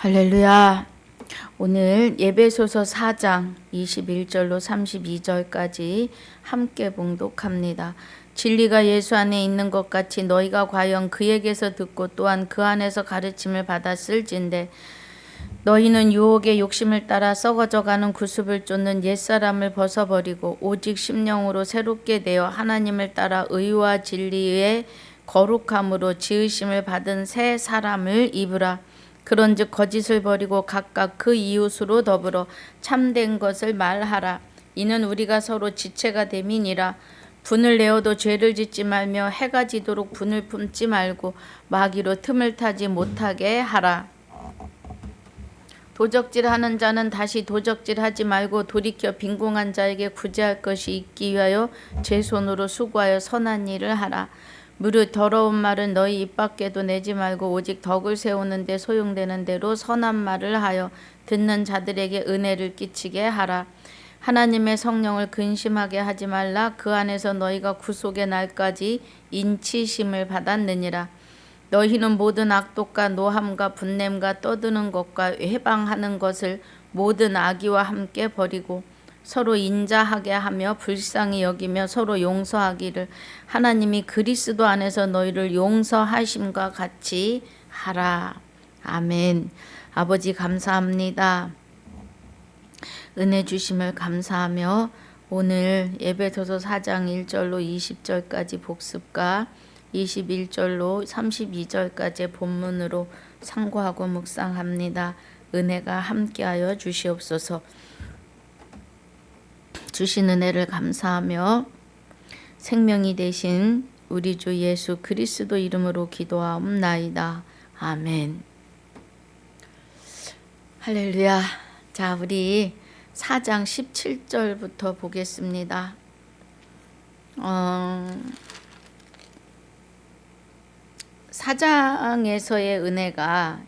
할렐루야. 오늘 에베소서 4장 21절로 32절까지 함께 봉독합니다. 진리가 예수 안에 있는 것 같이 너희가 과연 그에게서 듣고 또한 그 안에서 가르침을 받았을진데 너희는 유혹의 욕심을 따라 썩어져가는 구습을 쫓는 옛사람을 벗어버리고 오직 심령으로 새롭게 되어 하나님을 따라 의와 진리의 거룩함으로 지으심을 받은 새 사람을 입으라. 그런즉 거짓을 버리고 각각 그 이웃으로 더불어 참된 것을 말하라. 이는 우리가 서로 지체가 됨이니라. 분을 내어도 죄를 짓지 말며 해가 지도록 분을 품지 말고 마귀로 틈을 타지 못하게 하라. 도적질하는 자는 다시 도적질하지 말고 돌이켜 빈궁한 자에게 구제할 것이 있기 위하여 제 손으로 수고하여 선한 일을 하라. 무릇 더러운 말은 너희 입 밖에도 내지 말고 오직 덕을 세우는 데 소용되는 대로 선한 말을 하여 듣는 자들에게 은혜를 끼치게 하라. 하나님의 성령을 근심하게 하지 말라. 그 안에서 너희가 구속의 날까지 인치심을 받았느니라. 너희는 모든 악독과 노함과 분냄과 떠드는 것과 회방하는 것을 모든 악의와 함께 버리고 서로 인자하게 하며 불쌍히 여기며 서로 용서하기를 하나님이 그리스도 안에서 너희를 용서하심과 같이 하라. 아멘. 아버지 감사합니다. 은혜 주심을 감사하며 오늘 에베소서 4장 1절로 20절까지 복습과 21절로 32절까지 본문으로 상고하고 묵상합니다. 은혜가 함께하여 주시옵소서. 주신 은혜를 감사하며 생명이 되신 우리 주 예수 그리스도 이름으로 기도하옵나이다. 아멘. 할렐루야. 자, 우리 4장 17절부터 보겠습니다. 4장에서의 은혜가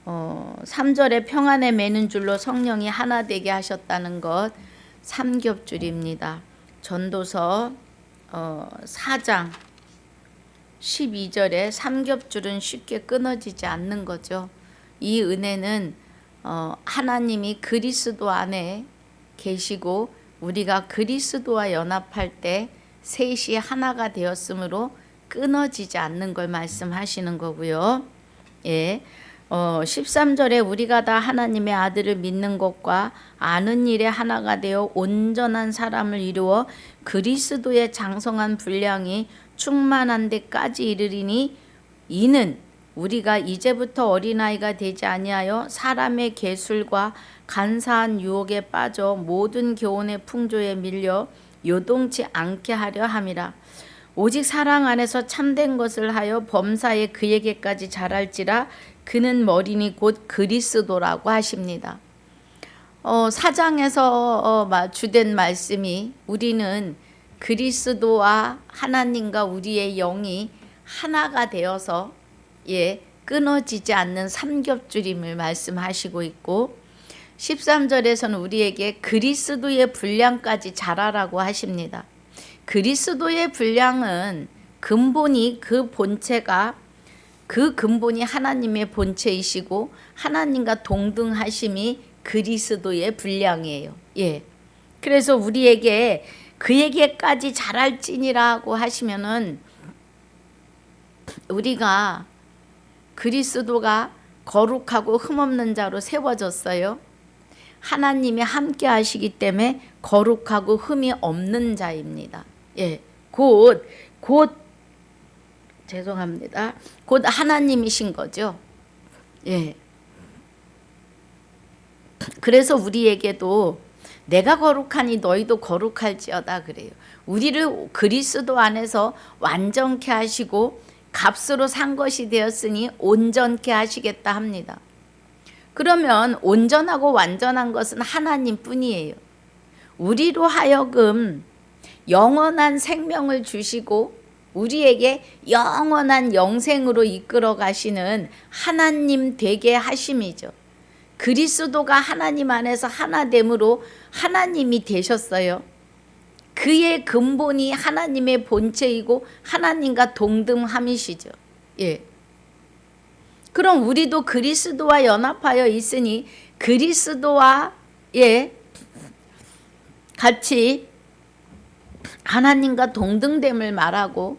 3절에 평안에 매는 줄로 성령이 하나 되게 하셨다는 것 삼겹줄입니다. 전도서 4장 12절에 삼겹줄은 쉽게 끊어지지 않는 거죠. 이 은혜는 하나님이 그리스도 안에 계시고 우리가 그리스도와 연합할 때 셋이 하나가 되었으므로 끊어지지 않는 걸 말씀하시는 거고요. 13절에 우리가 다 하나님의 아들을 믿는 것과 아는 일에 하나가 되어 온전한 사람을 이루어 그리스도의 장성한 분량이 충만한 데까지 이르리니 이는 우리가 이제부터 어린아이가 되지 아니하여 사람의 계술과 간사한 유혹에 빠져 모든 교훈의 풍조에 밀려 요동치 않게 하려 함이라. 오직 사랑 안에서 참된 것을 하여 범사에 그에게까지 자랄지라. 그는 머리니 곧 그리스도라고 하십니다. 4장에서 주된 말씀이 우리는 그리스도와 하나님과 우리의 영이 하나가 되어서 끊어지지 않는 삼겹줄임을 말씀하시고 있고 13절에서는 우리에게 그리스도의 분량까지 자라라고 하십니다. 그리스도의 분량은 근본이 그 본체가 그 근본이 하나님의 본체이시고 하나님과 동등하심이 그리스도의 분량이에요. 그래서 우리에게 그에게까지 자랄지니라고 하시면은 우리가 그리스도가 거룩하고 흠없는 자로 세워졌어요. 하나님이 함께 하시기 때문에 거룩하고 흠이 없는 자입니다. 곧 죄송합니다. 곧 하나님이신 거죠. 그래서 우리에게도 내가 거룩하니 너희도 거룩할지어다 그래요. 우리를 그리스도 안에서 완전케 하시고 값으로 산 것이 되었으니 온전케 하시겠다 합니다. 그러면 온전하고 완전한 것은 하나님뿐이에요. 우리로 하여금 영원한 생명을 주시고 우리에게 영원한 영생으로 이끌어 가시는 하나님 되게 하심이죠. 그리스도가 하나님 안에서 하나됨으로 하나님이 되셨어요. 그의 근본이 하나님의 본체이고 하나님과 동등함이시죠. 그럼 우리도 그리스도와 연합하여 있으니 그리스도와 같이 하나님과 동등됨을 말하고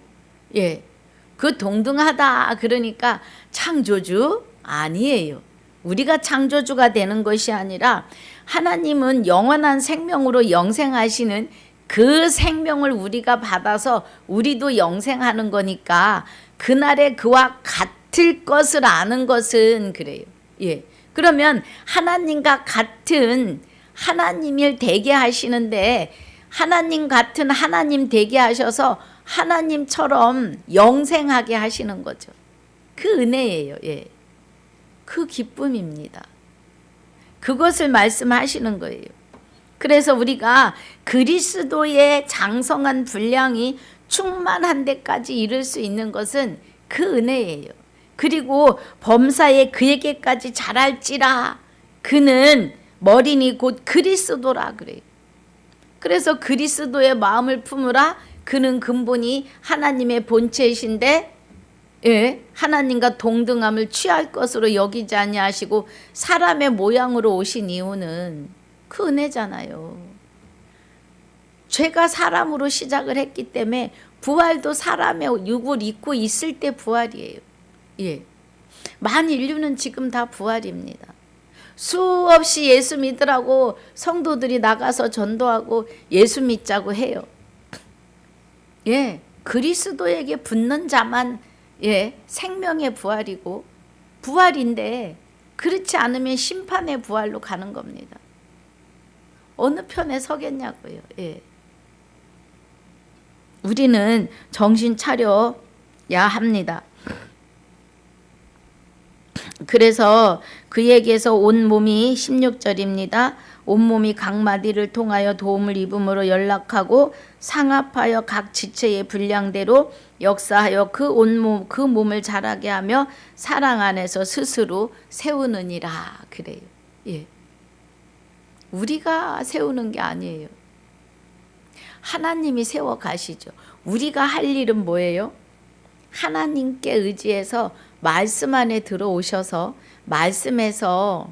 그 동등하다 그러니까 창조주 아니에요. 우리가 창조주가 되는 것이 아니라 하나님은 영원한 생명으로 영생하시는 그 생명을 우리가 받아서 우리도 영생하는 거니까 그날에 그와 같을 것을 아는 것은 그래요. 그러면 하나님과 같은 하나님을 되게 하시는데 하나님 같은 하나님 되게 하셔서 하나님처럼 영생하게 하시는 거죠. 그 은혜예요. 그 기쁨입니다. 그것을 말씀하시는 거예요. 그래서 우리가 그리스도의 장성한 분량이 충만한 데까지 이를 수 있는 것은 그 은혜예요. 그리고 범사에 그에게까지 자랄지라 그는 머리니 곧 그리스도라 그래요. 그래서 그리스도의 마음을 품으라 그는 근본이 하나님의 본체이신데 하나님과 동등함을 취할 것으로 여기지 아니하시고 사람의 모양으로 오신 이유는 그 은혜잖아요. 죄가 사람으로 시작을 했기 때문에 부활도 사람의 육을 입고 있을 때 부활이에요. 만 인류는 지금 다 부활입니다. 수없이 예수 믿으라고 성도들이 나가서 전도하고 예수 믿자고 해요. 그리스도에게 붙는 자만 생명의 부활이고 부활인데 그렇지 않으면 심판의 부활로 가는 겁니다. 어느 편에 서겠냐고요. 우리는 정신 차려야 합니다. 그래서 그에게서 온 몸이 16절입니다. 온몸이 각 마디를 통하여 도움을 입음으로 연락하고 상합하여 각 지체의 분량대로 역사하여 그 몸을 자라게 하며 사랑 안에서 스스로 세우느니라 그래요. 우리가 세우는 게 아니에요. 하나님이 세워 가시죠. 우리가 할 일은 뭐예요? 하나님께 의지해서 말씀 안에 들어오셔서 말씀에서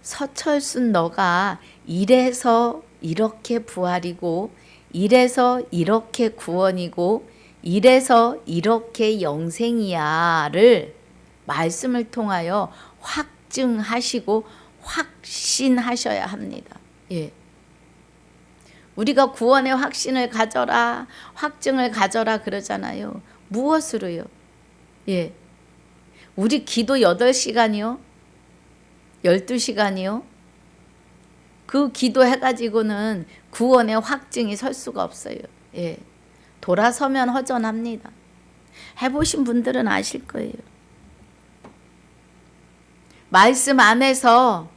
서철순 너가 이래서 이렇게 부활이고 이래서 이렇게 구원이고 이래서 이렇게 영생이야를 말씀을 통하여 확증하시고 확신하셔야 합니다. 우리가 구원의 확신을 가져라, 확증을 가져라 그러잖아요. 무엇으로요? 우리 기도 8시간이요? 12시간이요? 그 기도해가지고는 구원의 확증이 설 수가 없어요. 돌아서면 허전합니다. 해보신 분들은 아실 거예요. 말씀 안에서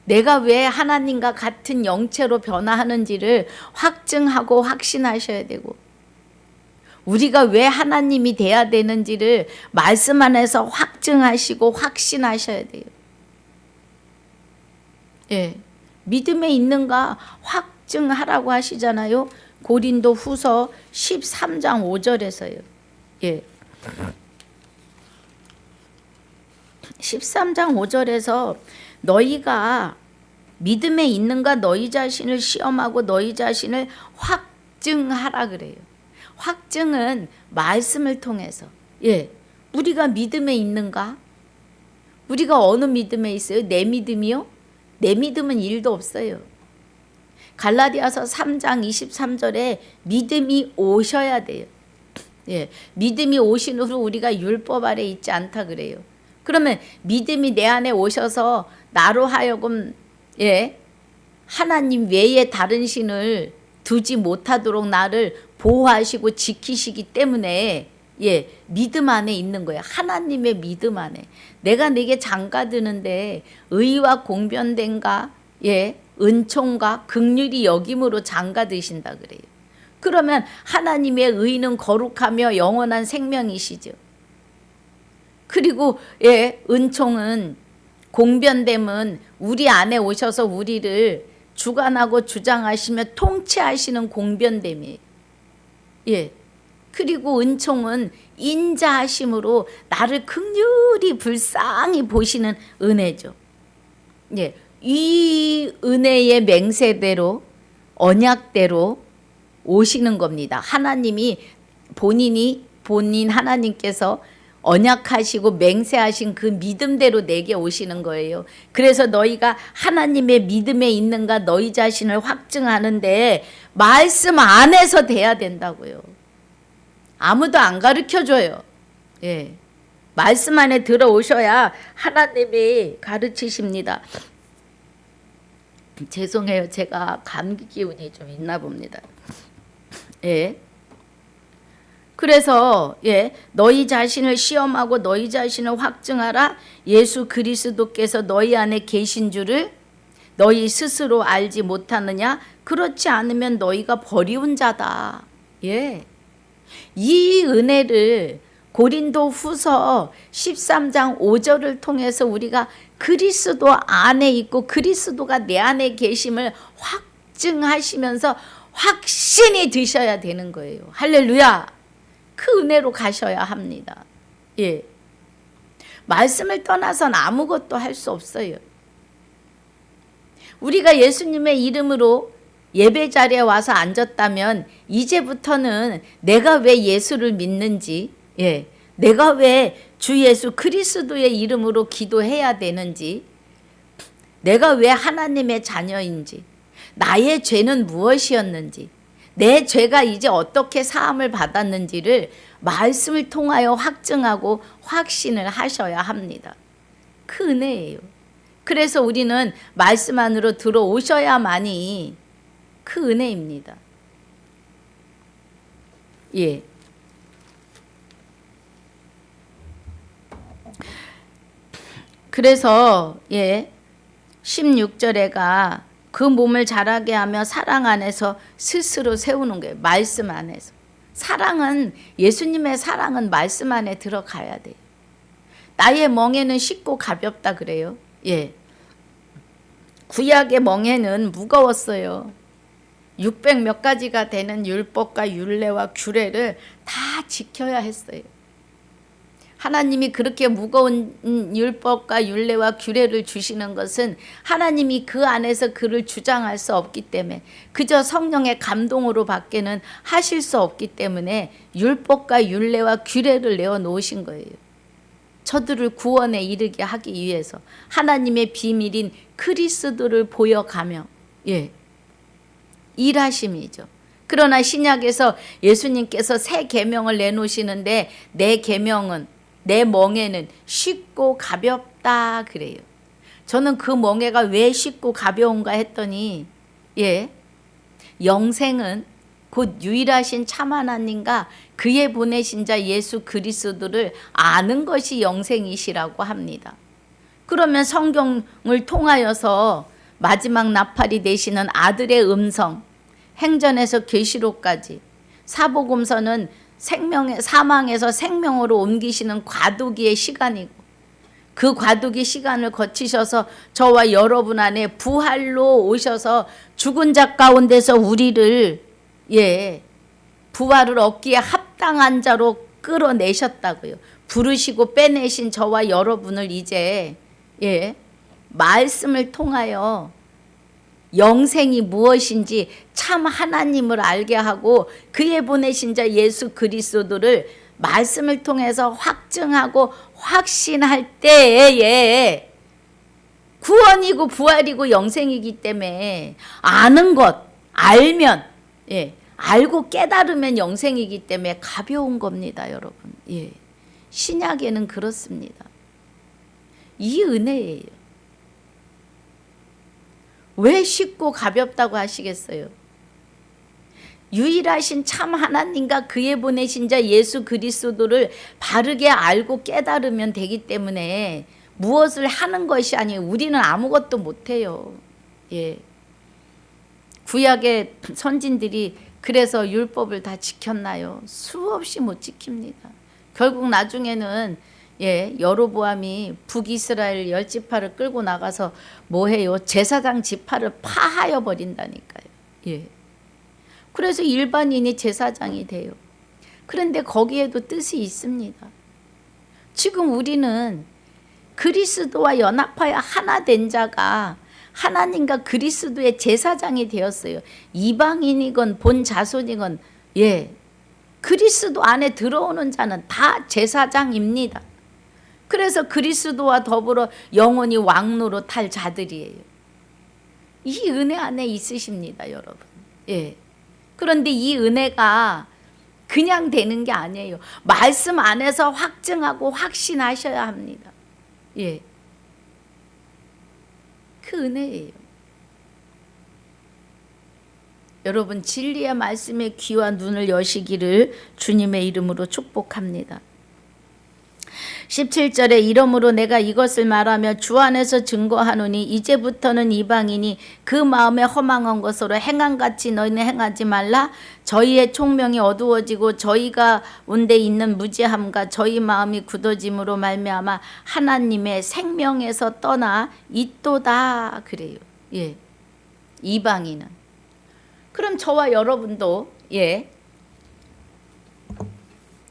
내가 왜 하나님과 같은 영체로 변화하는지를 확증하고 확신하셔야 되고 우리가 왜 하나님이 돼야 되는지를 말씀 안에서 확증하시고 확신하셔야 돼요. 믿음에 있는가 확증하라고 하시잖아요. 고린도 후서 13장 5절에서요. 13장 5절에서 너희가 믿음에 있는가 너희 자신을 시험하고 너희 자신을 확증하라 그래요. 확증은 말씀을 통해서 우리가 믿음에 있는가? 우리가 어느 믿음에 있어요? 내 믿음이요? 내 믿음은 일도 없어요. 갈라디아서 3장 23절에 믿음이 오셔야 돼요. 믿음이 오신 후 우리가 율법 아래 있지 않다 그래요. 그러면 믿음이 내 안에 오셔서 나로 하여금 하나님 외에 다른 신을 두지 못하도록 나를 보호하시고 지키시기 때문에 믿음 안에 있는 거예요. 하나님의 믿음 안에. 내가 네게 장가드는데 의와 공변된가 은총과 긍휼이 여김으로 장가드신다 그래요. 그러면 하나님의 의는 거룩하며 영원한 생명이시죠. 그리고 은총은 공변됨은 우리 안에 오셔서 우리를 주관하고 주장하시며 통치하시는 공변됨이에요. 그리고 은총은 인자하심으로 나를 긍휼히 불쌍히 보시는 은혜죠. 예, 이 은혜의 맹세대로 언약대로 오시는 겁니다. 하나님이 본인 하나님께서 언약하시고 맹세하신 그 믿음대로 내게 오시는 거예요. 그래서 너희가 하나님의 믿음에 있는가 너희 자신을 확증하는데 말씀 안에서 돼야 된다고요. 아무도 안 가르쳐줘요. 예, 말씀 안에 들어오셔야 하나님이 가르치십니다. 죄송해요. 제가 감기 기운이 좀 있나 봅니다. 예. 그래서 너희 자신을 시험하고 너희 자신을 확증하라. 예수 그리스도께서 너희 안에 계신 줄을 너희 스스로 알지 못하느냐? 그렇지 않으면 너희가 버리운 자다. 예. 이 은혜를 고린도 후서 13장 5절을 통해서 우리가 그리스도 안에 있고 그리스도가 내 안에 계심을 확증하시면서 확신이 드셔야 되는 거예요. 할렐루야. 그 은혜로 가셔야 합니다. 예. 말씀을 떠나선 아무것도 할 수 없어요. 우리가 예수님의 이름으로 예배 자리에 와서 앉았다면 이제부터는 내가 왜 예수를 믿는지, 내가 왜 주 예수 그리스도의 이름으로 기도해야 되는지, 내가 왜 하나님의 자녀인지, 나의 죄는 무엇이었는지, 내 죄가 이제 어떻게 사함을 받았는지를 말씀을 통하여 확증하고 확신을 하셔야 합니다. 그 은혜예요. 그래서 우리는 말씀 안으로 들어오셔야만이 그 은혜입니다. 예. 그래서 16절에가 그 몸을 자라게 하며 사랑 안에서 스스로 세우는 거예요. 말씀 안에서. 사랑은, 예수님의 사랑은 말씀 안에 들어가야 돼요. 나의 멍에는 쉽고 가볍다 그래요. 예. 구약의 멍에는 무거웠어요. 600 몇 가지가 되는 율법과 율례와 규례를 다 지켜야 했어요. 하나님이 그렇게 무거운 율법과 율례와 규례를 주시는 것은 하나님이 그 안에서 그를 주장할 수 없기 때문에, 그저 성령의 감동으로 밖에는 하실 수 없기 때문에 율법과 율례와 규례를 내어놓으신 거예요. 저들을 구원에 이르게 하기 위해서 하나님의 비밀인 그리스도를 보여가며 일하심이죠. 그러나 신약에서 예수님께서 새 계명을 내놓으시는데 내 계명은, 내 멍에는 쉽고 가볍다 그래요. 저는 그 멍에가 왜 쉽고 가벼운가 했더니 영생은 곧 유일하신 참 하나님과 그의 보내신 자 예수 그리스도를 아는 것이 영생이시라고 합니다. 그러면 성경을 통하여서 마지막 나팔이 되시는 아들의 음성, 행전에서 계시록까지, 사복음서는 사망에서 생명으로 옮기시는 과도기의 시간이고, 그 과도기 시간을 거치셔서 저와 여러분 안에 부활로 오셔서 죽은 자 가운데서 우리를 부활을 얻기에 합당한 자로 끌어내셨다고요. 부르시고 빼내신 저와 여러분을 이제 말씀을 통하여 영생이 무엇인지 참 하나님을 알게 하고 그의 보내신 자 예수 그리스도를 말씀을 통해서 확증하고 확신할 때에 구원이고 부활이고 영생이기 때문에 아는 것, 알면, 알고 깨달으면 영생이기 때문에 가벼운 겁니다, 여러분. 신약에는 그렇습니다. 이 은혜예요. 왜 쉽고 가볍다고 하시겠어요? 유일하신 참 하나님과 그의 보내신 자 예수 그리스도를 바르게 알고 깨달으면 되기 때문에 무엇을 하는 것이 아니에요. 우리는 아무것도 못해요. 구약의 선진들이 그래서 율법을 다 지켰나요? 수없이 못 지킵니다. 결국 나중에는 여로보암이 북이스라엘 10지파를 끌고 나가서 뭐해요? 제사장 지파를 파하여 버린다니까요. 그래서 일반인이 제사장이 돼요. 그런데 거기에도 뜻이 있습니다. 지금 우리는 그리스도와 연합하여 하나 된 자가 하나님과 그리스도의 제사장이 되었어요. 이방인이건 본 자손이건 그리스도 안에 들어오는 자는 다 제사장입니다. 그래서 그리스도와 더불어 영원히 왕노로 탈 자들이에요. 이 은혜 안에 있으십니다, 여러분. 그런데 이 은혜가 그냥 되는 게 아니에요. 말씀 안에서 확증하고 확신하셔야 합니다. 그 은혜예요. 여러분, 진리의 말씀에 귀와 눈을 여시기를 주님의 이름으로 축복합니다. 17절에 이러므로 내가 이것을 말하며 주 안에서 증거하노니 이제부터는 이방인이 그 마음에 허망한 것으로 행함같이 너희는 행하지 말라. 저희의 총명이 어두워지고 저희가 온데 있는 무지함과 저희 마음이 굳어짐으로 말미암아 하나님의 생명에서 떠나 있도다. 그래요. 이방인은. 그럼 저와 여러분도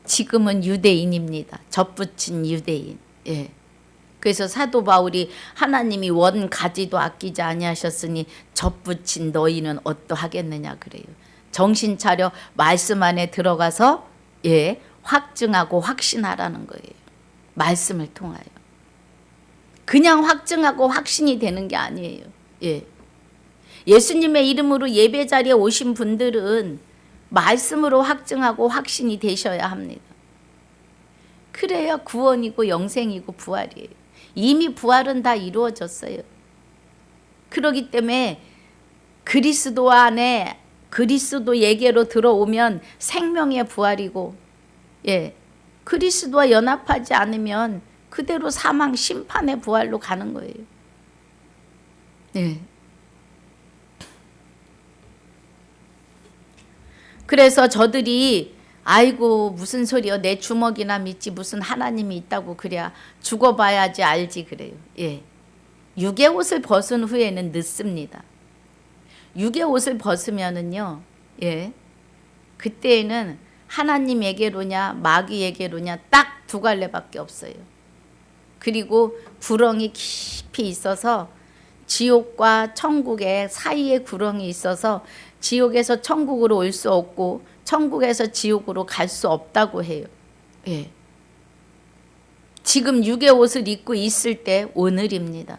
지금은 유대인입니다. 접붙인 유대인. 그래서 사도 바울이 하나님이 원 가지도 아끼지 아니하셨으니 접붙인 너희는 어떠하겠느냐 그래요. 정신 차려 말씀 안에 들어가서 확증하고 확신하라는 거예요. 말씀을 통하여. 그냥 확증하고 확신이 되는 게 아니에요. 예수님의 이름으로 예배 자리에 오신 분들은 말씀으로 확증하고 확신이 되셔야 합니다. 그래야 구원이고 영생이고 부활이에요. 이미 부활은 다 이루어졌어요. 그렇기 때문에 그리스도 안에 그리스도에게로 들어오면 생명의 부활이고 그리스도와 연합하지 않으면 그대로 사망 심판의 부활로 가는 거예요. 그래서 저들이 아이고 무슨 소리요, 내 주먹이나 믿지 무슨 하나님이 있다고 그래야 죽어봐야지 알지 그래요. 육의 옷을 벗은 후에는 늦습니다. 육의 옷을 벗으면은요 그때에는 하나님에게로냐 마귀에게로냐 딱 두 갈래밖에 없어요. 그리고 구렁이 깊이 있어서 지옥과 천국의 사이에 구렁이 있어서 지옥에서 천국으로 올 수 없고 천국에서 지옥으로 갈 수 없다고 해요. 지금 육의 옷을 입고 있을 때 오늘입니다.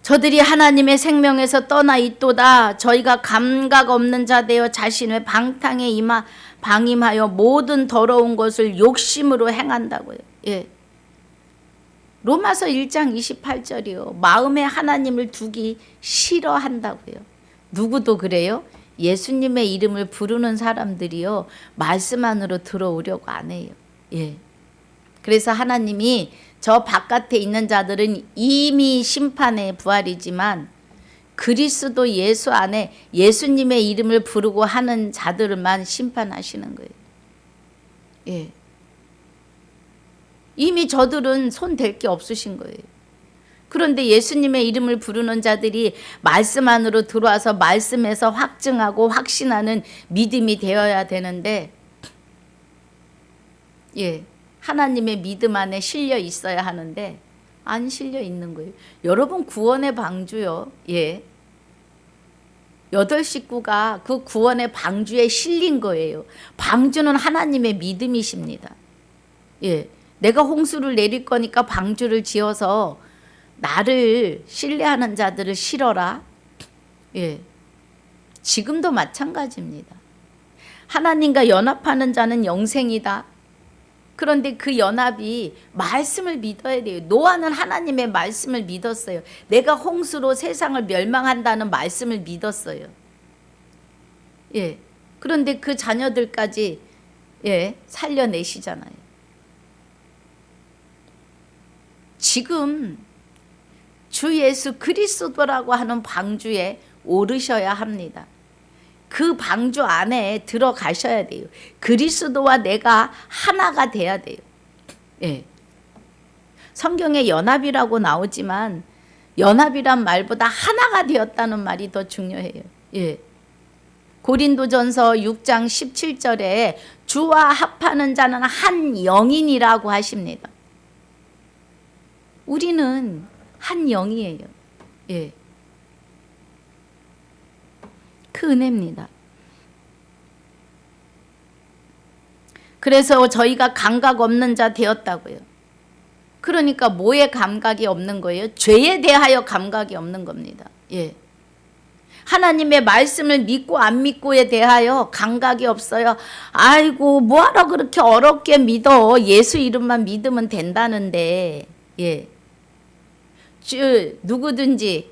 저들이 하나님의 생명에서 떠나 있도다. 저희가 감각 없는 자 되어 자신의 방탕에 방임하여 모든 더러운 것을 욕심으로 행한다고요. 로마서 1장 28절이요. 마음에 하나님을 두기 싫어한다고요. 누구도 그래요? 예수님의 이름을 부르는 사람들이요. 말씀 안으로 들어오려고 안 해요. 그래서 하나님이 저 바깥에 있는 자들은 이미 심판의 부활이지만 그리스도 예수 안에 예수님의 이름을 부르고 하는 자들만 심판하시는 거예요. 이미 저들은 손 댈 게 없으신 거예요. 그런데 예수님의 이름을 부르는 자들이 말씀 안으로 들어와서 말씀에서 확증하고 확신하는 믿음이 되어야 되는데 하나님의 믿음 안에 실려 있어야 하는데 안 실려 있는 거예요. 여러분 구원의 방주요. 8식구가 그 구원의 방주에 실린 거예요. 방주는 하나님의 믿음이십니다. 내가 홍수를 내릴 거니까 방주를 지어서 나를 신뢰하는 자들을 실어라. 지금도 마찬가지입니다. 하나님과 연합하는 자는 영생이다. 그런데 그 연합이 말씀을 믿어야 돼요. 노아는 하나님의 말씀을 믿었어요. 내가 홍수로 세상을 멸망한다는 말씀을 믿었어요. 그런데 그 자녀들까지 살려내시잖아요. 지금 주 예수 그리스도라고 하는 방주에 오르셔야 합니다. 그 방주 안에 들어가셔야 돼요. 그리스도와 내가 하나가 돼야 돼요. 성경에 연합이라고 나오지만 연합이란 말보다 하나가 되었다는 말이 더 중요해요. 고린도전서 6장 17절에 주와 합하는 자는 한 영이니라고 하십니다. 우리는 한 영이에요. 예. 그 은혜입니다. 그래서 저희가 감각 없는 자 되었다고요. 그러니까 뭐에 감각이 없는 거예요? 죄에 대하여 감각이 없는 겁니다. 예. 하나님의 말씀을 믿고 안 믿고에 대하여 감각이 없어요. 아이고 뭐하러 그렇게 어렵게 믿어. 예수 이름만 믿으면 된다는데. 예. 누구든지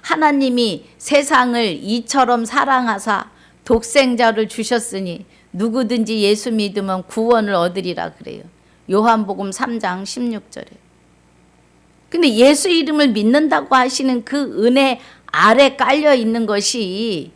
하나님이 세상을 이처럼 사랑하사 독생자를 주셨으니 누구든지 예수 믿으면 구원을 얻으리라 그래요. 요한복음 3장 16절에. 근데 예수 이름을 믿는다고 하시는 그 은혜 아래 깔려 있는 것이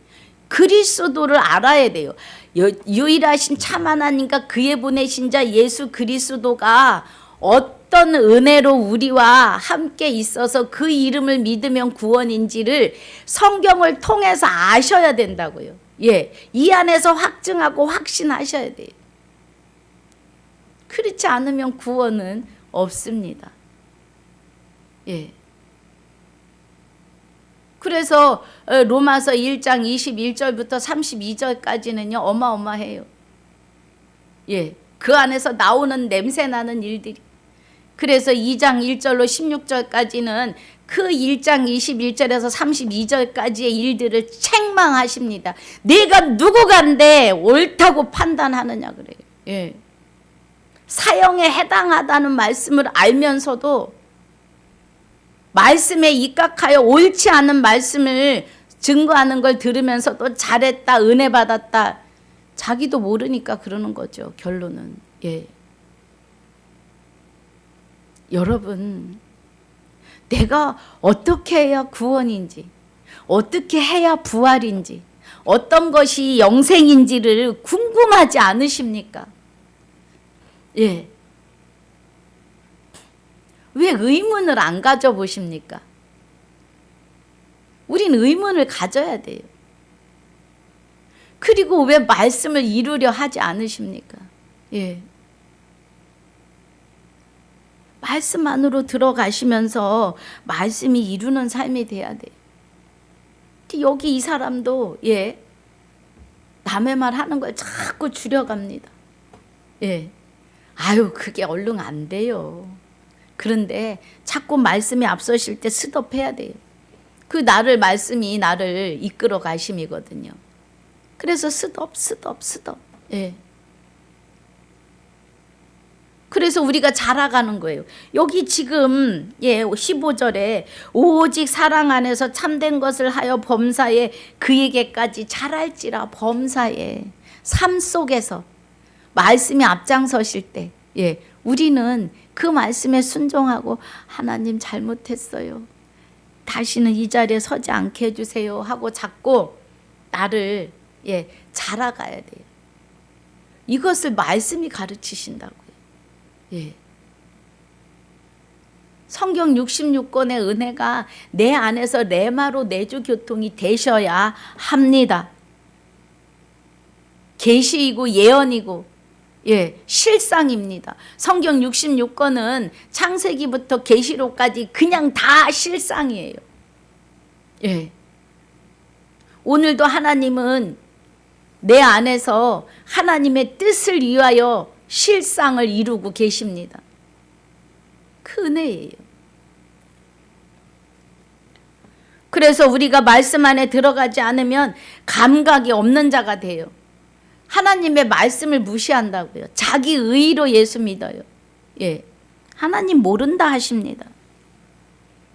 그리스도를 알아야 돼요. 유일하신 참 하나님과 그의 보내신 자 예수 그리스도가 어떤 은혜로 우리와 함께 있어서 그 이름을 믿으면 구원인지를 성경을 통해서 아셔야 된다고요. 예, 이 안에서 확증하고 확신하셔야 돼요. 그렇지 않으면 구원은 없습니다. 예. 그래서 로마서 1장 21절부터 32절까지는요 어마어마해요. 예, 그 안에서 나오는 냄새 나는 일들이. 그래서 2장 1절로 16절까지는 그 1장 21절에서 32절까지의 일들을 책망하십니다. 내가 누구간데 옳다고 판단하느냐 그래요. 예. 사형에 해당하다는 말씀을 알면서도 말씀에 입각하여 옳지 않은 말씀을 증거하는 걸 들으면서도 잘했다, 은혜 받았다. 자기도 모르니까 그러는 거죠. 결론은. 예. 여러분, 내가 어떻게 해야 구원인지, 어떻게 해야 부활인지, 어떤 것이 영생인지를 궁금하지 않으십니까? 예. 왜 의문을 안 가져보십니까? 우린 의문을 가져야 돼요. 그리고 왜 말씀을 이루려 하지 않으십니까? 예. 말씀 안으로 들어가시면서 말씀이 이루는 삶이 돼야 돼요. 여기 이 사람도 남의 말 하는 걸 자꾸 줄여갑니다. 예. 아유, 그게 얼른 안 돼요. 그런데 자꾸 말씀이 앞서실 때 스톱해야 돼요. 그 말씀이 나를 이끌어 가심이거든요. 그래서 스톱. 예. 그래서 우리가 자라가는 거예요. 여기 지금 15절에 오직 사랑 안에서 참된 것을 하여 범사에 그에게까지 자랄지라. 범사에 삶 속에서 말씀이 앞장서실 때 우리는 그 말씀에 순종하고 하나님 잘못했어요. 다시는 이 자리에 서지 않게 해주세요 하고 자꾸 나를 자라가야 돼요. 이것을 말씀이 가르치신다고요. 예. 성경 66권의 은혜가 내 안에서 레마로 내주 교통이 되셔야 합니다. 계시이고 예언이고 실상입니다. 성경 66권은 창세기부터 계시록까지 그냥 다 실상이에요. 예. 오늘도 하나님은 내 안에서 하나님의 뜻을 위하여 실상을 이루고 계십니다. 그 은혜예요. 그래서 우리가 말씀 안에 들어가지 않으면 감각이 없는 자가 돼요. 하나님의 말씀을 무시한다고요. 자기 의로 예수 믿어요. 하나님 모른다 하십니다.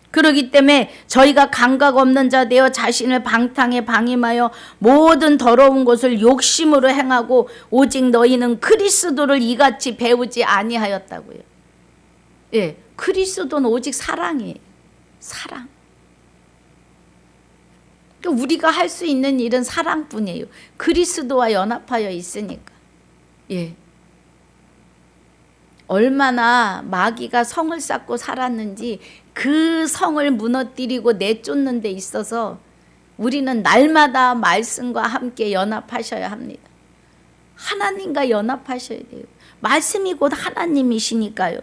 그렇기 때문에 저희가 감각 없는 자 되어 자신을 방탕에 방임하여 모든 더러운 것을 욕심으로 행하고 오직 너희는 그리스도를 이같이 배우지 아니하였다고요. 그리스도는 오직 사랑이에요. 사랑. 그러니까 우리가 할 수 있는 일은 사랑뿐이에요. 그리스도와 연합하여 있으니까. 얼마나 마귀가 성을 쌓고 살았는지 그 성을 무너뜨리고 내쫓는 데 있어서 우리는 날마다 말씀과 함께 연합하셔야 합니다. 하나님과 연합하셔야 돼요. 말씀이 곧 하나님이시니까요.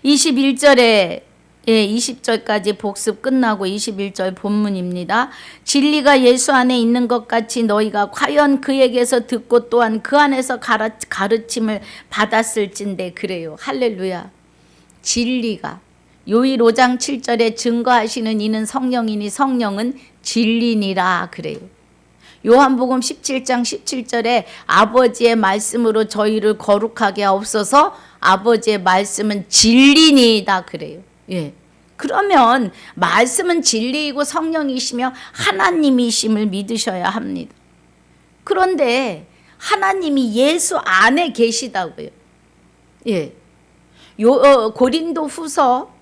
21절에 20절까지 복습 끝나고 21절 본문입니다. 진리가 예수 안에 있는 것 같이 너희가 과연 그에게서 듣고 또한 그 안에서 가르침을 받았을진데 그래요. 할렐루야. 진리가 요일 5장 7절에 증거하시는 이는 성령이니 성령은 진리니라 그래요. 요한복음 17장 17절에 아버지의 말씀으로 저희를 거룩하게 하옵소서. 아버지의 말씀은 진리니다 그래요. 예. 그러면 말씀은 진리이고 성령이시며 하나님이심을 믿으셔야 합니다. 그런데 하나님이 예수 안에 계시다고요. 예. 고린도 후서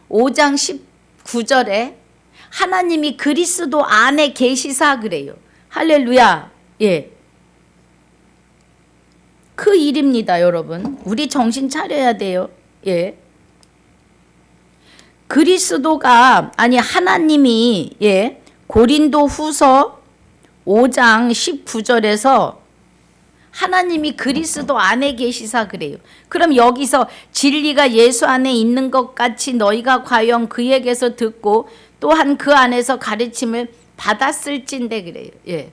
5장 19절에 하나님이 그리스도 안에 계시사 그래요. 할렐루야. 예. 그 일입니다, 여러분. 우리 정신 차려야 돼요. 예. 그리스도가 아니 하나님이 고린도 후서 5장 19절에서 하나님이 그리스도 안에 계시사 그래요. 그럼 여기서 진리가 예수 안에 있는 것 같이 너희가 과연 그에게서 듣고 또한 그 안에서 가르침을 받았을진데 그래요. 예.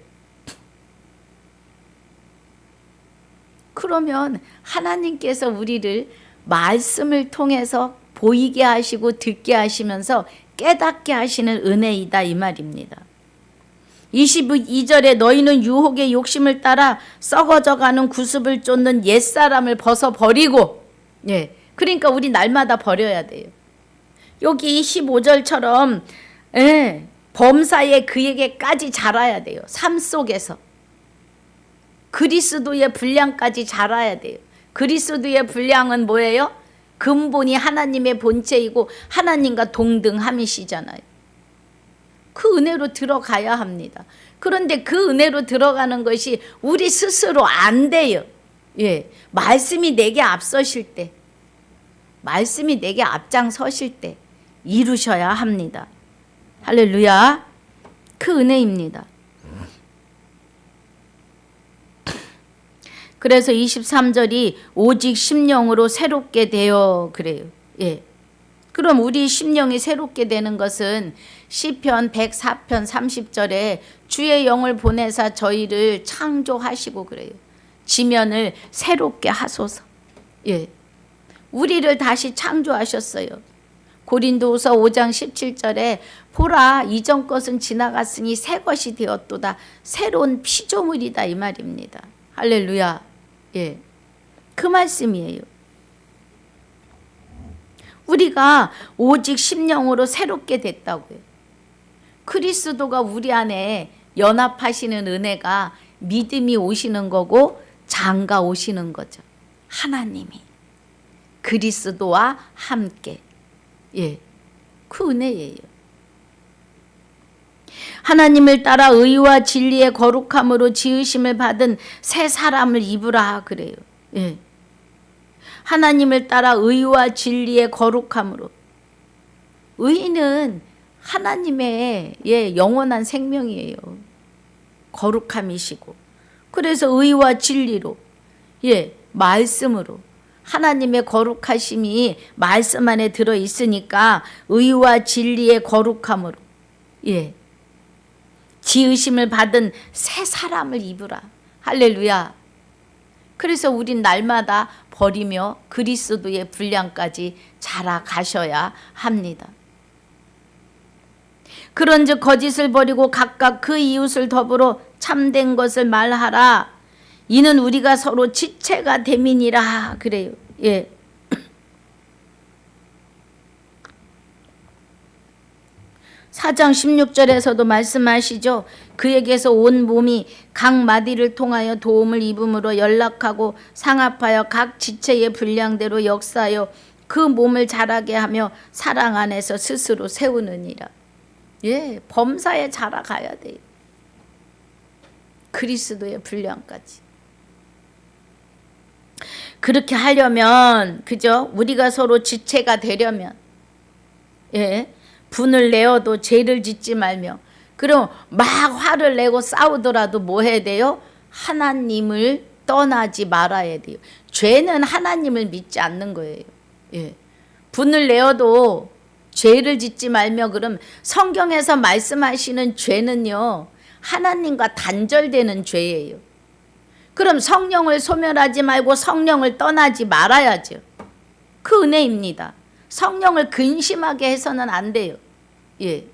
그러면 하나님께서 우리를 말씀을 통해서 보이게 하시고 듣게 하시면서 깨닫게 하시는 은혜이다 이 말입니다. 22절에 너희는 유혹의 욕심을 따라 썩어져가는 구습을 쫓는 옛사람을 벗어버리고 그러니까 우리 날마다 버려야 돼요. 여기 15절처럼 범사에 그에게까지 자라야 돼요. 삶 속에서 그리스도의 분량까지 자라야 돼요. 그리스도의 분량은 뭐예요? 근본이 하나님의 본체이고 하나님과 동등함이시잖아요. 그 은혜로 들어가야 합니다. 그런데 그 은혜로 들어가는 것이 우리 스스로 안 돼요. 말씀이 내게 앞서실 때, 말씀이 내게 앞장서실 때 이루셔야 합니다. 할렐루야. 그 은혜입니다. 그래서 23절이 오직 심령으로 새롭게 되어 그래요. 그럼 우리 심령이 새롭게 되는 것은 시편 104편 30절에 주의 영을 보내사 저희를 창조하시고 그래요. 지면을 새롭게 하소서. 우리를 다시 창조하셨어요. 고린도후서 5장 17절에 보라 이전 것은 지나갔으니 새 것이 되었도다. 새로운 피조물이다 이 말입니다. 할렐루야. 그 말씀이에요. 우리가 오직 심령으로 새롭게 됐다고요. 그리스도가 우리 안에 연합하시는 은혜가 믿음이 오시는 거고 장가 오시는 거죠. 하나님이 그리스도와 함께 그 은혜예요. 하나님을 따라 의와 진리의 거룩함으로 지으심을 받은 새 사람을 입으라 그래요. 하나님을 따라 의와 진리의 거룩함으로. 의는 하나님의 영원한 생명이에요. 거룩함이시고. 그래서 의와 진리로 말씀으로 하나님의 거룩하심이 말씀 안에 들어 있으니까 의와 진리의 거룩함으로 지으심을 받은 새 사람을 입으라. 할렐루야. 그래서 우린 날마다 버리며 그리스도의 분량까지 자라가셔야 합니다. 그런즉 거짓을 버리고 각각 그 이웃을 더불어 참된 것을 말하라. 이는 우리가 서로 지체가 됨이니라 그래요. 4장 16절에서도 말씀하시죠. 그에게서 온 몸이 각 마디를 통하여 도움을 입음으로 연락하고 상합하여 각 지체의 분량대로 역사하여 그 몸을 자라게 하며 사랑 안에서 스스로 세우느니라. 범사에 자라가야 돼요. 그리스도의 분량까지. 그렇게 하려면 그죠? 우리가 서로 지체가 되려면 분을 내어도 죄를 짓지 말며. 그럼 막 화를 내고 싸우더라도 뭐 해야 돼요? 하나님을 떠나지 말아야 돼요. 죄는 하나님을 믿지 않는 거예요. 예. 분을 내어도 죄를 짓지 말며. 그럼 성경에서 말씀하시는 죄는요, 하나님과 단절되는 죄예요. 그럼 성령을 소멸하지 말고 성령을 떠나지 말아야죠. 그 은혜입니다. 성령을 근심하게 해서는 안 돼요. 예.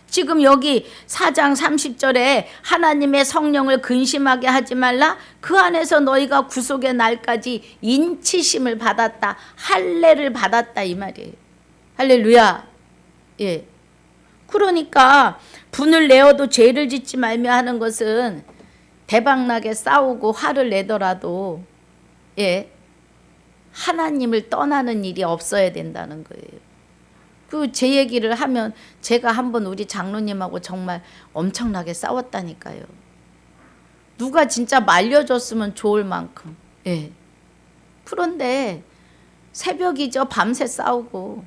지금 여기 4장 30절에 하나님의 성령을 근심하게 하지 말라. 그 안에서 너희가 구속의 날까지 인치심을 받았다. 할례를 받았다 이 말이에요. 할렐루야. 예. 그러니까 분을 내어도 죄를 짓지 말며 하는 것은 대박나게 싸우고 화를 내더라도 예, 하나님을 떠나는 일이 없어야 된다는 거예요. 그 제 얘기를 하면 제가 한번 우리 장로님하고 정말 엄청나게 싸웠다니까요. 누가 진짜 말려줬으면 좋을 만큼. 예. 그런데 새벽이죠. 밤새 싸우고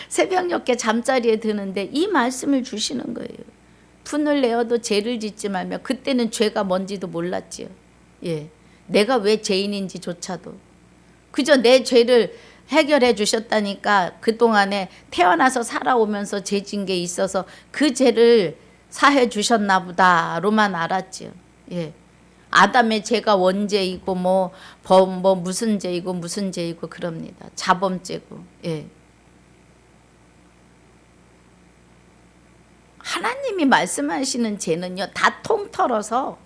새벽녘에 잠자리에 드는데 이 말씀을 주시는 거예요. 분을 내어도 죄를 짓지 말며. 그때는 죄가 뭔지도 몰랐지요. 예. 내가 왜 죄인인지조차도. 그저 내 죄를 해결해 주셨다니까 그동안에 태어나서 살아오면서 죄 진 게 있어서 그 죄를 사해 주셨나 보다로만 알았지요. 예. 아담의 죄가 원죄이고 뭐 무슨 죄이고 무슨 죄이고 그럽니다. 자범죄고. 예. 하나님이 말씀하시는 죄는요, 다 통틀어서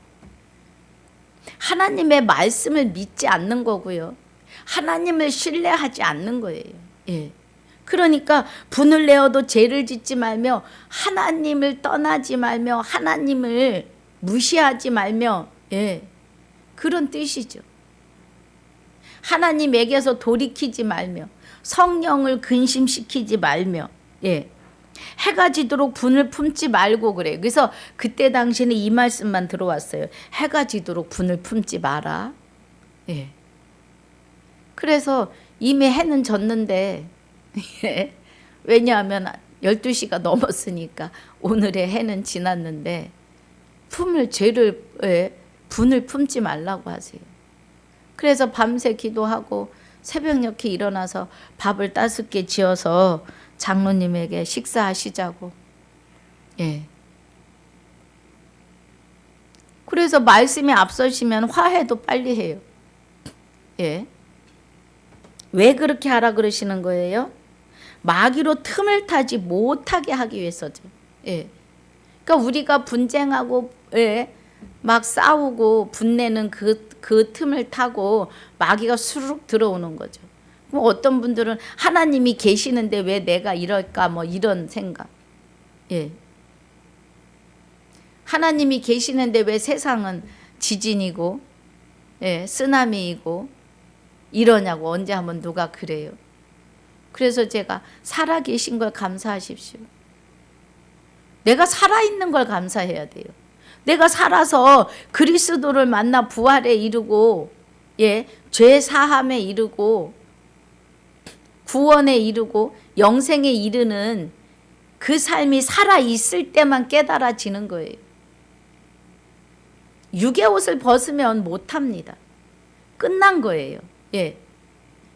하나님의 말씀을 믿지 않는 거고요, 하나님을 신뢰하지 않는 거예요. 예. 그러니까 분을 내어도 죄를 짓지 말며 하나님을 떠나지 말며 하나님을 무시하지 말며. 예. 그런 뜻이죠. 하나님에게서 돌이키지 말며 성령을 근심시키지 말며. 예. 해가 지도록 분을 품지 말고 그래요. 그래서 그때 당시에는 이 말씀만 들어왔어요. 해가 지도록 분을 품지 마라. 예. 그래서 이미 해는 졌는데 예. 왜냐하면 12시가 넘었으니까 오늘의 해는 지났는데 품을 죄를 예. 분을 품지 말라고 하세요. 그래서 밤새 기도하고 새벽녘에 일어나서 밥을 따숩게 지어서 장로님에게 식사하시자고. 예. 그래서 말씀이 앞서시면 화해도 빨리 해요. 예. 왜 그렇게 하라 그러시는 거예요? 마귀로 틈을 타지 못하게 하기 위해서죠. 예. 그러니까 우리가 분쟁하고 예. 막 싸우고 분내는 그 틈을 타고 마귀가 수룩 들어오는 거죠. 뭐 어떤 분들은 하나님이 계시는데 왜 내가 이럴까 뭐 이런 생각. 예. 하나님이 계시는데 왜 세상은 지진이고 예, 쓰나미이고 이러냐고 언제 한번 누가 그래요. 그래서 제가 살아계신 걸 감사하십시오. 내가 살아있는 걸 감사해야 돼요. 내가 살아서 그리스도를 만나 부활에 이르고 예, 죄 사함에 이르고 구원에 이르고 영생에 이르는 그 삶이 살아있을 때만 깨달아지는 거예요. 육의 옷을 벗으면 못합니다. 끝난 거예요. 예.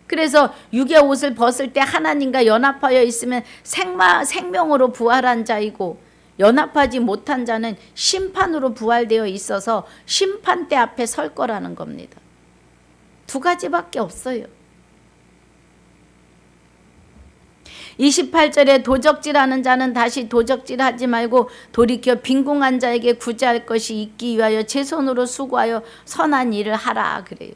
그래서 육의 옷을 벗을 때 하나님과 연합하여 있으면 생명으로 부활한 자이고 연합하지 못한 자는 심판으로 부활되어 있어서 심판대 앞에 설 거라는 겁니다. 두 가지밖에 없어요. 28절에 도적질하는 자는 다시 도적질하지 말고 돌이켜 빈궁한 자에게 구제할 것이 있기 위하여 제 손으로 수고하여 선한 일을 하라 그래요.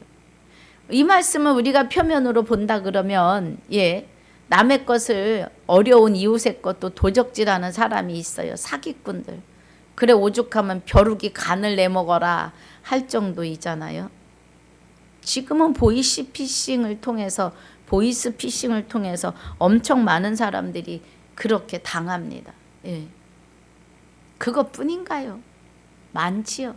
이 말씀을 우리가 표면으로 본다 그러면 예, 남의 것을 어려운 이웃의 것도 도적질하는 사람이 있어요. 사기꾼들. 그래 오죽하면 벼룩이 간을 내먹어라 할 정도이잖아요. 지금은 보이스피싱을 통해서 엄청 많은 사람들이 그렇게 당합니다. 예. 그것뿐인가요? 많지요.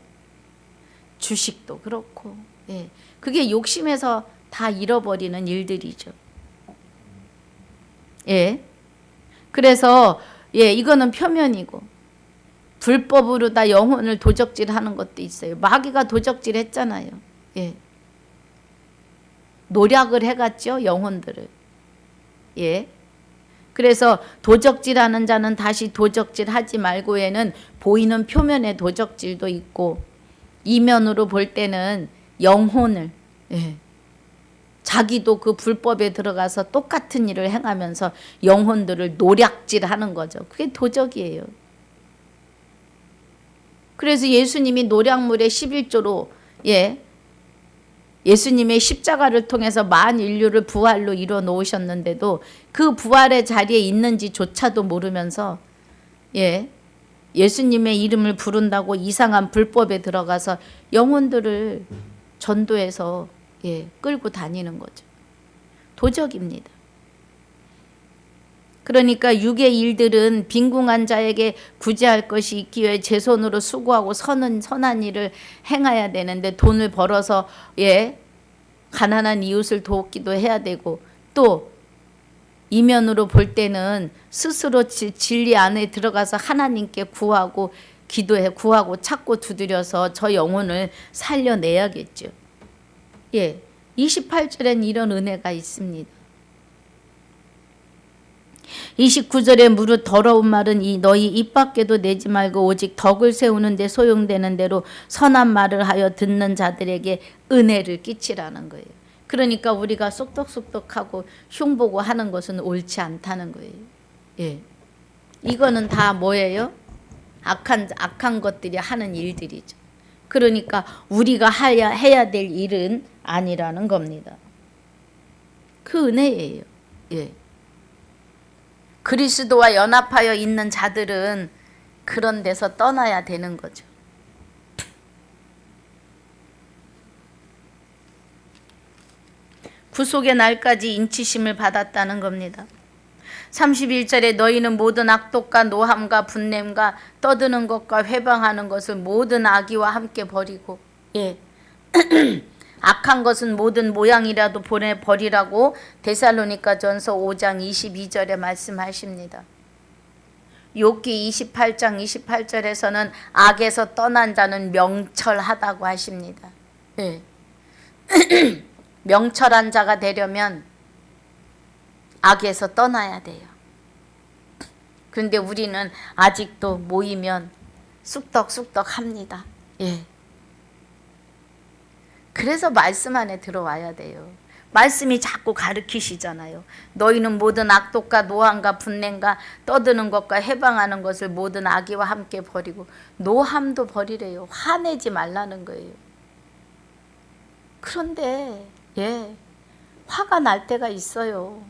주식도 그렇고. 예. 그게 욕심에서 다 잃어버리는 일들이죠. 예. 그래서 이거는 표면이고 불법으로 다 영혼을 도적질하는 것도 있어요. 마귀가 도적질했잖아요. 노력을 해갔죠, 영혼들을. 그래서 도적질하는 자는 다시 도적질하지 말고에는 보이는 표면의 도적질도 있고 이면으로 볼 때는 영혼을 자기도 그 불법에 들어가서 똑같은 일을 행하면서 영혼들을 노략질하는 거죠. 그게 도적이에요. 그래서 예수님이 노략물의 11조로 예수님의 십자가를 통해서 만인류를 부활로 이뤄 놓으셨는데도 그 부활의 자리에 있는지조차도 모르면서 예수님의 이름을 부른다고 이상한 불법에 들어가서 영혼들을 전도해서 끌고 다니는 거죠. 도적입니다. 그러니까 육의 일들은 빈궁한 자에게 구제할 것이 있기 위해 제 손으로 수고하고 선한 일을 행해야 되는데 돈을 벌어서 가난한 이웃을 돕기도 해야 되고 또 이면으로 볼 때는 스스로 진리 안에 들어가서 하나님께 구하고 기도해 구하고 찾고 두드려서 저 영혼을 살려내야겠죠. 28절엔 이런 은혜가 있습니다. 29절에 무릇 더러운 말은 너희 입 밖에도 내지 말고 오직 덕을 세우는 데 소용되는 대로 선한 말을 하여 듣는 자들에게 은혜를 끼치라는 거예요. 그러니까 우리가 쏙독쏙독하고 흉보고 하는 것은 옳지 않다는 거예요. 이거는 다 뭐예요? 악한 것들이 하는 일들이죠. 그러니까 우리가 해야 될 일은 아니라는 겁니다. 그 은혜예요. 그리스도와 연합하여 있는 자들은 그런 데서 떠나야 되는 거죠. 구속의 날까지 인치심을 받았다는 겁니다. 31절에 너희는 모든 악독과 노함과 분냄과 떠드는 것과 회방하는 것을 모든 악의와 함께 버리고 악한 것은 모든 모양이라도 버리라고 데살로니가전서 5장 22절에 말씀하십니다. 욥기 28장 28절에서는 악에서 떠난 자는 명철하다고 하십니다. 명철한 자가 되려면 악에서 떠나야 돼요. 그런데 우리는 아직도 모이면 쑥덕쑥덕 합니다. 그래서 말씀 안에 들어와야 돼요. 말씀이 자꾸 가르치시잖아요. 너희는 모든 악독과 노함과 분냄과 떠드는 것과 해방하는 것을 모든 악의와 함께 버리고 노함도 버리래요. 화내지 말라는 거예요. 그런데 화가 날 때가 있어요.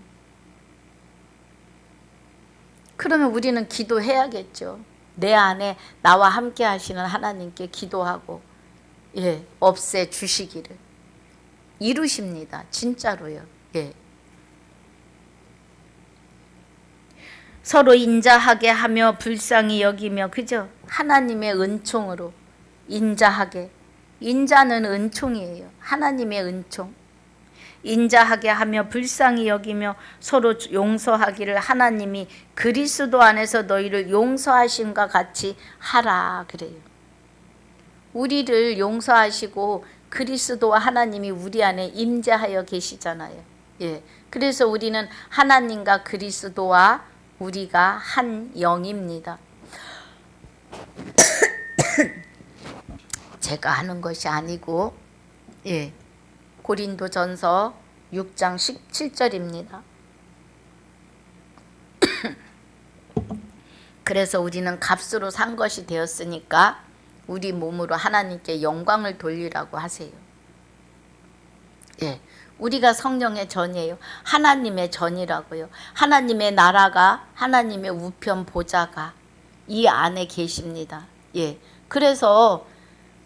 그러면 우리는 기도해야겠죠. 내 안에 나와 함께 하시는 하나님께 기도하고 없애 주시기를 이루십니다. 진짜로요. 서로 인자하게 하며 불쌍히 여기며 그죠? 하나님의 은총으로 인자하게. 인자는 은총이에요. 하나님의 은총. 인자하게 하며 불쌍히 여기며 서로 용서하기를 하나님이 그리스도 안에서 너희를 용서하심과 같이 하라 그래요. 우리를 용서하시고 그리스도와 하나님이 우리 안에 임재하여 계시잖아요. 그래서 우리는 하나님과 그리스도와 우리가 한 영입니다. 제가 하는 것이 아니고 고린도전서 6장 17절입니다. 그래서 우리는 값으로 산 것이 되었으니까 우리 몸으로 하나님께 영광을 돌리라고 하세요. 우리가 성령의 전이에요. 하나님의 전이라고요. 하나님의 나라가 하나님의 우편 보좌가 이 안에 계십니다. 그래서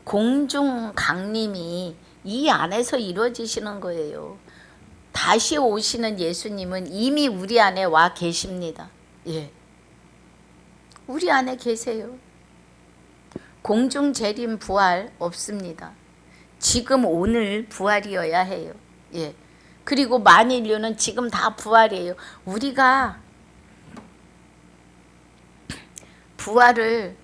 공중 강림이 이 안에서 이루어지시는 거예요. 다시 오시는 예수님은 이미 우리 안에 와 계십니다. 우리 안에 계세요. 공중 재림 부활 없습니다. 지금 오늘 부활이어야 해요. 그리고 만인류는 지금 다 부활이에요. 우리가 부활을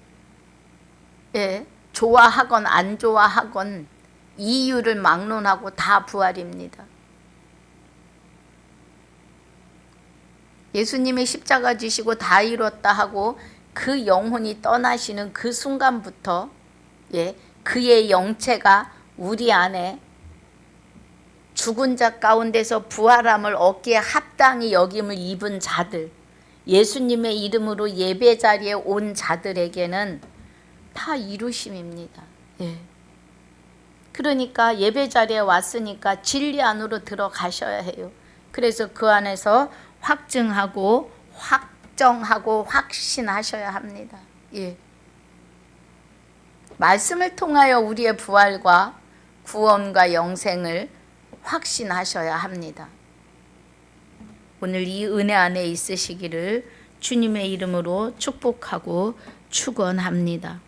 좋아하건 안 좋아하건 이유를 막론하고 다 부활입니다. 예수님이 십자가 지시고 다 이뤘다 하고 그 영혼이 떠나시는 그 순간부터 그의 영체가 우리 안에 죽은 자 가운데서 부활함을 얻기에 합당히 여김을 입은 자들, 예수님의 이름으로 예배 자리에 온 자들에게는 다 이루심입니다. 그러니까 예배 자리에 왔으니까 진리 안으로 들어가셔야 해요. 그래서 그 안에서 확증하고 확정하고 확신하셔야 합니다. 말씀을 통하여 우리의 부활과 구원과 영생을 확신하셔야 합니다. 오늘 이 은혜 안에 있으시기를 주님의 이름으로 축복하고 축원합니다.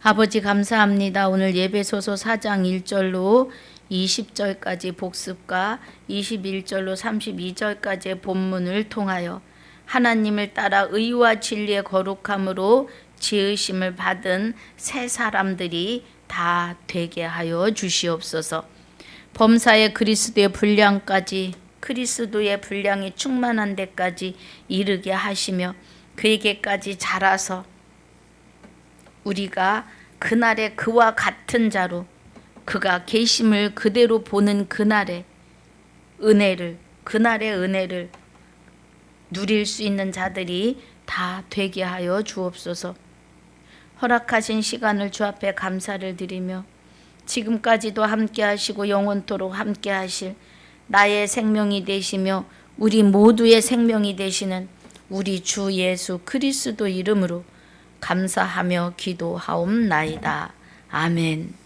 아버지 감사합니다. 오늘 예배소서 4장 1절로 20절까지 복습과 21절로 32절까지의 본문을 통하여 하나님을 따라 의와 진리의 거룩함으로 지으심을 받은 새 사람들이 다 되게 하여 주시옵소서. 범사의 그리스도의 분량까지, 그리스도의 분량이 충만한 데까지 이르게 하시며 그에게까지 자라서 우리가 그날의 그와 같은 자로 그가 계심을 그대로 보는 그날의 은혜를 누릴 수 있는 자들이 다 되게 하여 주옵소서. 허락하신 시간을 주 앞에 감사를 드리며 지금까지도 함께 하시고 영원토록 함께 하실 나의 생명이 되시며 우리 모두의 생명이 되시는 우리 주 예수 그리스도 이름으로 감사하며 기도하옵나이다. 아멘.